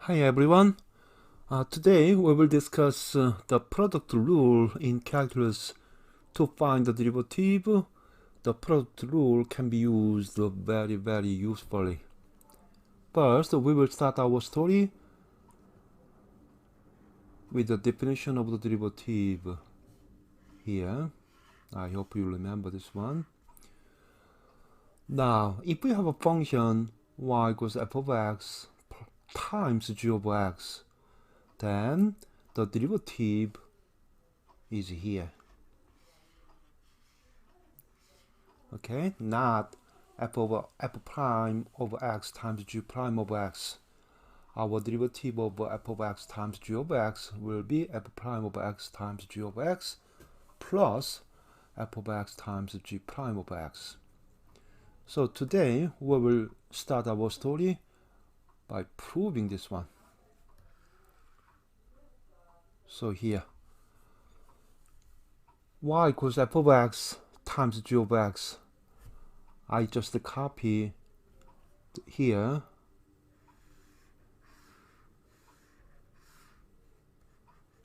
Hi everyone. Today we will discuss the product rule in calculus to find the derivative. The product rule can be used very usefully. First, we will start our story with the definition of the derivative here. I hope you remember this one. Now, if we have a function y equals f of x times g of x, then the derivative is here. Okay, not f prime over x times g prime over x. Our derivative of f of x times g of x will be f prime over x times g of x plus f of x times g prime over x. So today we will start our story by proving this one. So here, y equals f of x times g of x. I just copy here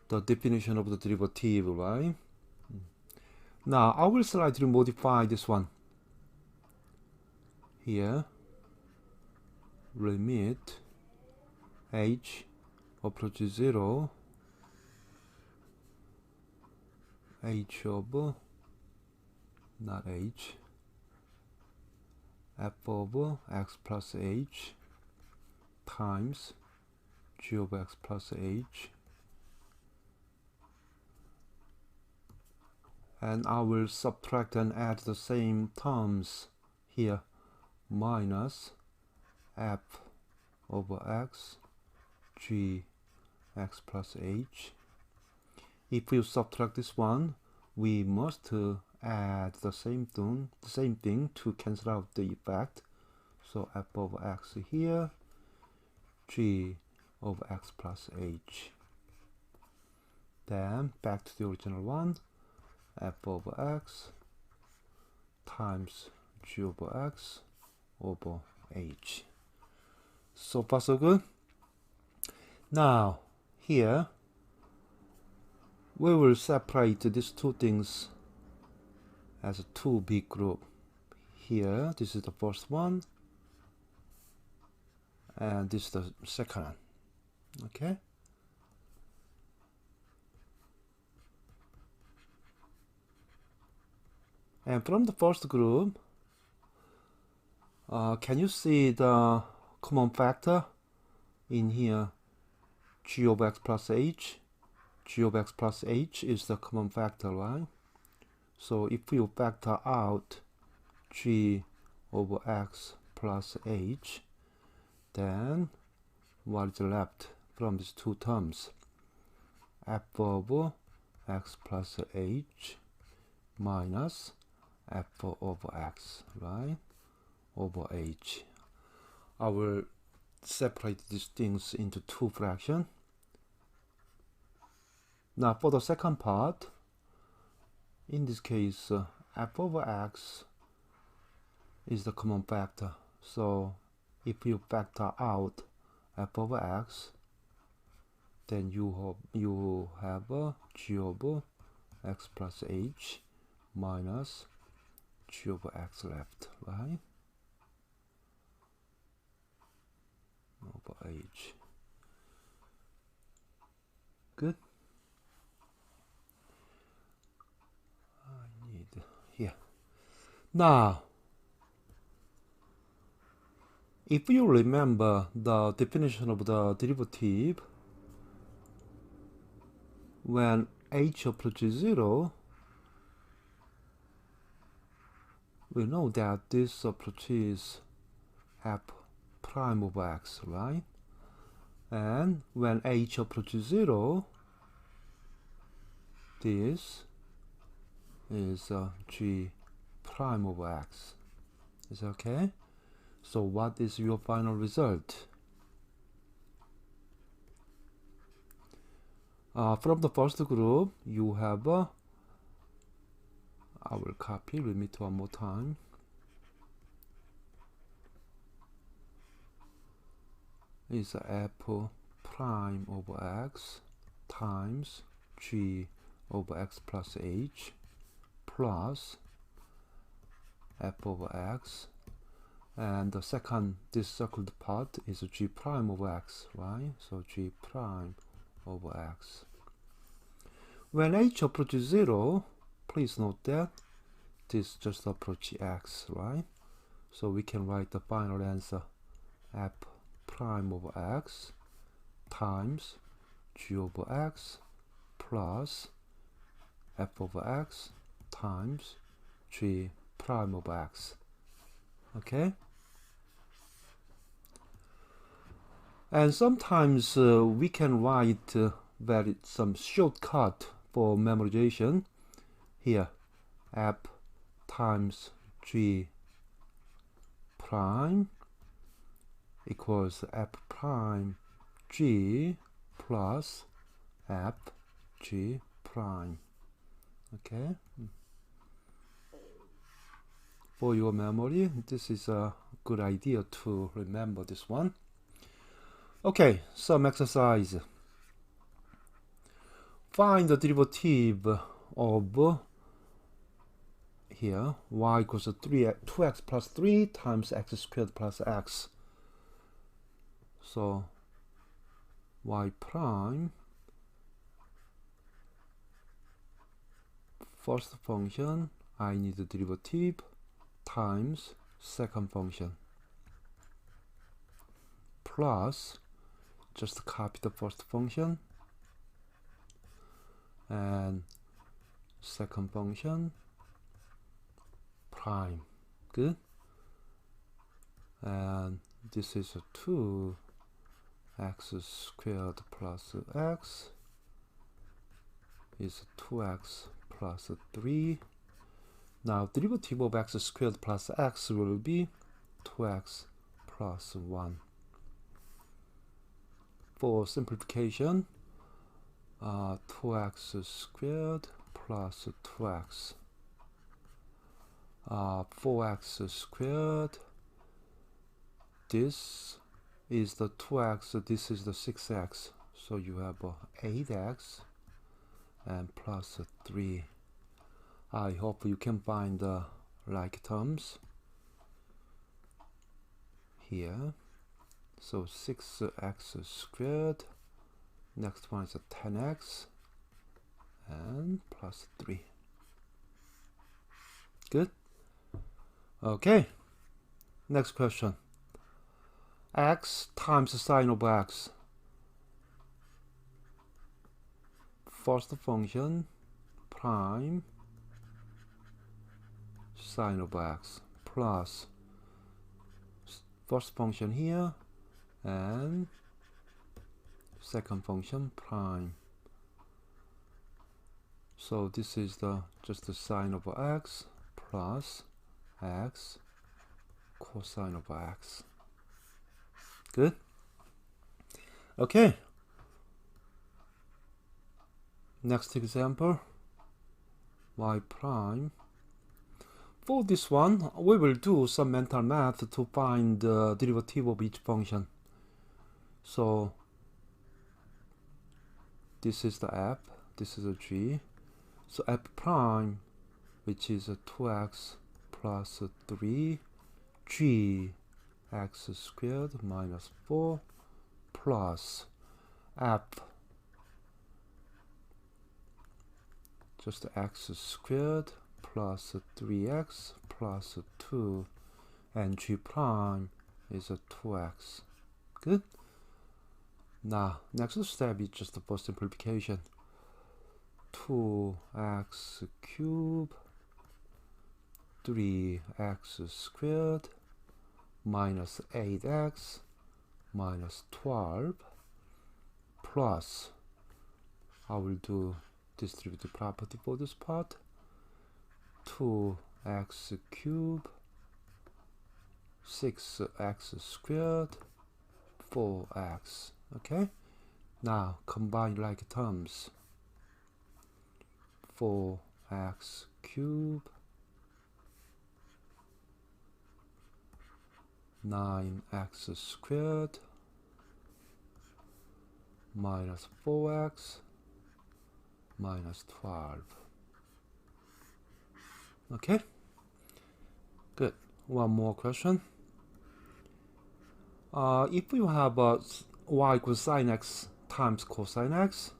the definition of the derivative, right? Now I will slightly modify this one. Here, limit h approaches 0, h of, not h, f of x plus h times g of x plus h, and I will subtract and add the same terms here, minus f over x g x plus h. If you subtract this one, we must add the same thing to cancel out the effect. So f over x here, g over x plus h. Then back to the original one, f over x times g over x over h. So far so good. Now here we will separate these two things as two big group. Here this is the first one and this is the second one. Okay, and from the first group, can you see the common factor in here? G of x plus h. G of x plus h is the common factor, right? So if you factor out g over x plus h, then what is left from these two terms? F over x plus h minus f over x, right, over h. I will separate these things into two fractions. Now for the second part, in this case, f over x is the common factor. So if you factor out f over x, then you have g over x plus h minus g over x left, right, over h. Good. I need here. Now, if you remember the definition of the derivative, when h approaches 0, we know that this approaches f prime over x, right? And when h approaches 0, this is g prime over x. Is okay? So what is your final result? From the first group, you have I will copy limit one more time. Is f prime over x times g over x plus h plus f over x, and the second, this circled part is g prime over x, right? So g prime over x. When h approaches 0, please note that this just approaches x, right? So we can write the final answer f prime over x times g over x plus f over x times g prime over x. Okay? And sometimes we can write some shortcut for memorization. Here, f times g prime equals f prime g plus f g prime. Okay? For your memory, this is a good idea to remember this one. Okay, some exercise. Find the derivative of here y equals to 2x plus 3 times x squared plus x. So y prime, first function, I need the derivative times second function plus, just copy the first function and second function prime. Good. And this is a 2x squared plus x is 2x plus 3. Now derivative of x squared plus x will be 2x plus 1. For simplification, 2x squared plus 2x, 4x squared, this is the 2x, this is the 6x, so you have 8x and plus 3. I hope you can find the like terms here. So 6x squared, next one is a 10x and plus 3. Good. Okay, next question. X times sine of x, first function prime sine of x plus first function here and second function prime. So this is just the sine of x plus x cosine of x. Good. Okay. Next example, y prime. For this one, we will do some mental math to find the derivative of each function. So this is the f, this is a g. So f prime, which is a 2x plus 3, g x squared minus 4 plus f, just x squared plus 3x plus 2, and g prime is a 2x. Good. Now next step is just for simplification. 2x cubed 3x squared minus 8x minus 12 plus, I will do distributive property for this part, 2x cubed 6x squared 4x. Okay, now combine like terms. 4x cubed 9x squared minus 4x minus 12. Okay, good. One more question. If you have y equals sin x times cosine x,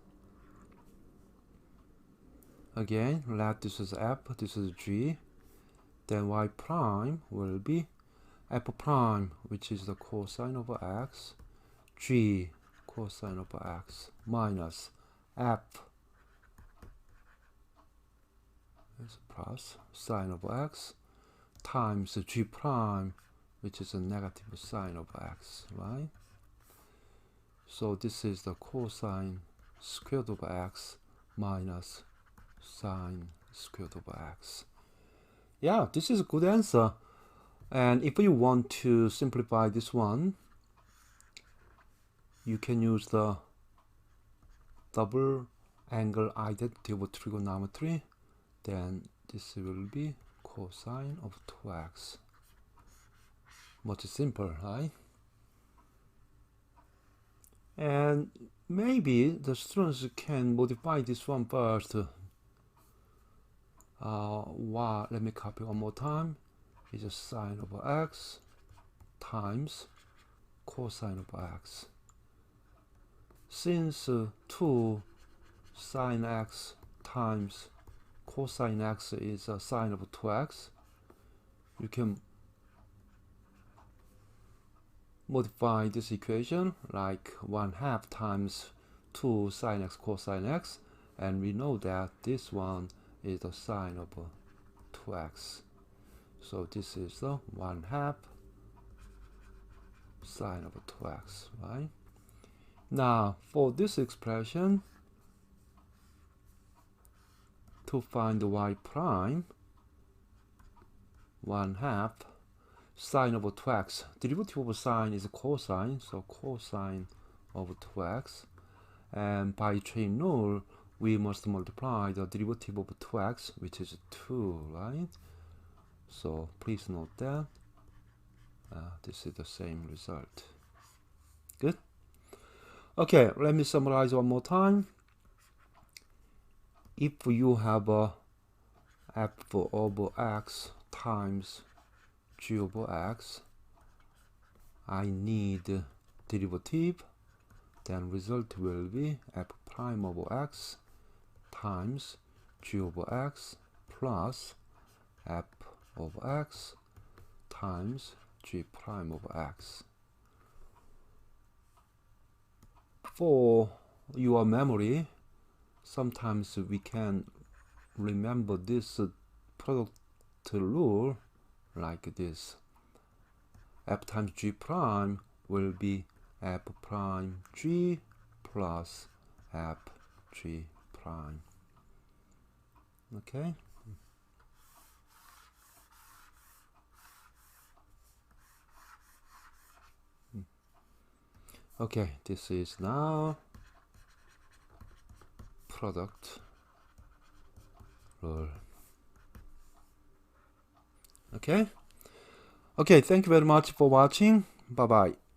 again, let this is f, this is g, then y prime will be f prime, which is the cosine over x, g cosine over x, minus f is plus sine over x, times g prime, which is a negative sine over x, right? So this is the cosine squared over x minus sine squared over x. Yeah, this is a good answer. And if you want to simplify this one, you can use the double angle identity of trigonometry. Then this will be cosine of 2x. Much simple, right? And maybe the students can modify this one first. Let me copy one more time. It's a sine over x times cosine over x. Since 2 sine x times cosine x is a sine of 2x, you can modify this equation like 1/2 times 2 sine x cosine x, and we know that this one is the sine of 2x. So this is the 1/2 sine of 2x, right? Now for this expression, to find the y prime, 1/2 sine over 2x. Derivative of sine is cosine, so cosine over 2x. And by chain rule, we must multiply the derivative of 2x, which is 2, right? So please note that this is the same result. Good? Okay, let me summarize one more time. If you have a f over x times g over x, I need derivative, then result will be f prime over x times g over x plus f over x times g prime over x. For your memory, sometimes we can remember this product rule like this. F times g prime will be f prime g plus f g prime. Okay. Okay, this is now product rule. Okay. Okay, thank you very much for watching. Bye bye.